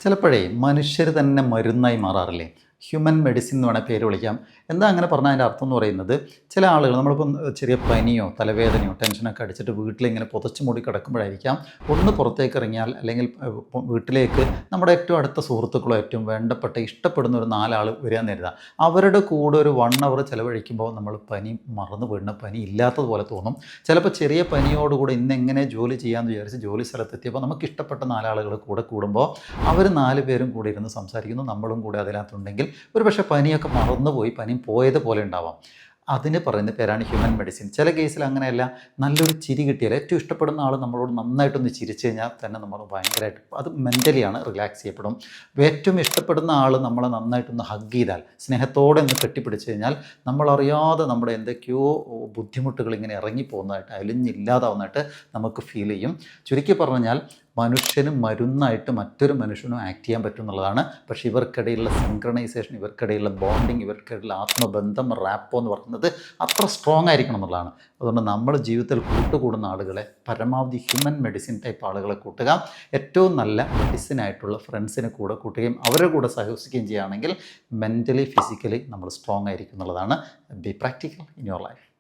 ചിലപ്പോഴേ മനുഷ്യർ തന്നെ മരുന്നായി മാറാറില്ലേ? Human medicine എന്ന് വേണേൽ പേര് വിളിക്കാം. എന്താ അങ്ങനെ പറഞ്ഞാൽ അതിൻ്റെ അർത്ഥം എന്ന് പറയുന്നത്, ചില ആളുകൾ നമ്മളിപ്പം ചെറിയ പനിയോ തലവേദനയോ ടെൻഷനൊക്കെ അടിച്ചിട്ട് വീട്ടിലിങ്ങനെ പുതച്ച് മൂടി കിടക്കുമ്പോഴായിരിക്കാം ഒന്ന് പുറത്തേക്ക് ഇറങ്ങിയാൽ, അല്ലെങ്കിൽ വീട്ടിലേക്ക് നമ്മുടെ ഏറ്റവും അടുത്ത സുഹൃത്തുക്കളോ ഏറ്റവും വേണ്ടപ്പെട്ട ഇഷ്ടപ്പെടുന്ന ഒരു 4 ആൾ വരികയെന്ന് കരുതുക. അവരുടെ കൂടെ ഒരു 1 അവർ ചിലവഴിക്കുമ്പോൾ നമ്മൾ പനി മറന്നു വീഴുന്ന, പനി ഇല്ലാത്തതുപോലെ തോന്നും. ചിലപ്പോൾ ചെറിയ പനിയോടുകൂടി ഇന്നെങ്ങനെ ജോലി ചെയ്യാമെന്ന് വിചാരിച്ച് ജോലി സ്ഥലത്തെത്തിയപ്പോൾ നമുക്ക് ഇഷ്ടപ്പെട്ട 4 ആളുകൾ കൂടെ കൂടുമ്പോൾ അവർ 4 പേരും കൂടി ഇരുന്ന് സംസാരിക്കുന്നു, നമ്മളും കൂടെ അതിനകത്തുണ്ടെങ്കിൽ ഒരു പക്ഷേ പനിയൊക്കെ മറന്നുപോയി, പനി പോയതുപോലെ ഉണ്ടാവാം. അതിന് പറയുന്ന പേരാണ് ഹ്യൂമൻ മെഡിസിൻ. ചില കേസിൽ അങ്ങനെയല്ല, നല്ലൊരു ചിരി കിട്ടിയാൽ ഏറ്റവും ഇഷ്ടപ്പെടുന്ന ആൾ നമ്മളോട് നന്നായിട്ടൊന്ന് ചിരിച്ചു കഴിഞ്ഞാൽ തന്നെ നമ്മൾ ഭയങ്കരമായിട്ട് അത് മെൻ്റലിയാണ് റിലാക്സ് ചെയ്യപ്പെടും. ഏറ്റവും ഇഷ്ടപ്പെടുന്ന ആൾ നമ്മളെ നന്നായിട്ടൊന്ന് ഹഗ് ചെയ്താൽ, സ്നേഹത്തോടെ ഒന്ന് കെട്ടിപ്പിടിച്ച് കഴിഞ്ഞാൽ നമ്മളറിയാതെ നമ്മുടെ എന്തൊക്കെയോ ബുദ്ധിമുട്ടുകൾ ഇങ്ങനെ ഇറങ്ങിപ്പോകുന്നതായിട്ട്, അലിഞ്ഞില്ലാതാവുന്നതായിട്ട് നമുക്ക് ഫീൽ ചെയ്യും. ചുരുക്കി പറഞ്ഞാൽ മനുഷ്യന് മരുന്നായിട്ട് മറ്റൊരു മനുഷ്യനും ആക്ട് ചെയ്യാൻ പറ്റും എന്നുള്ളതാണ്. പക്ഷേ ഇവർക്കിടയിലുള്ള സിങ്ക്രണൈസേഷൻ, ഇവർക്കിടയിലുള്ള ബോണ്ടിങ്, ഇവർക്കിടയിലുള്ള ആത്മബന്ധം, റാപ്പോ എന്ന് പറയുന്നത് അത്ര സ്ട്രോങ് ആയിരിക്കണം എന്നുള്ളതാണ്. അതുകൊണ്ട് നമ്മൾ ജീവിതത്തിൽ കൂട്ടുകൂടുന്ന ആളുകളെ പരമാവധി ഹ്യൂമൻ മെഡിസിൻ ടൈപ്പ് ആളുകളെ കൂട്ടുക. ഏറ്റവും നല്ല മെഡിസിനായിട്ടുള്ള ഫ്രണ്ട്സിനെ കൂടെ കൂട്ടുകയും അവരുടെ കൂടെ സഹവസിക്കുകയും ചെയ്യുകയാണെങ്കിൽ മെൻ്റലി ഫിസിക്കലി നമ്മൾ സ്ട്രോങ് ആയിരിക്കും എന്നുള്ളതാണ്. B practical in your life.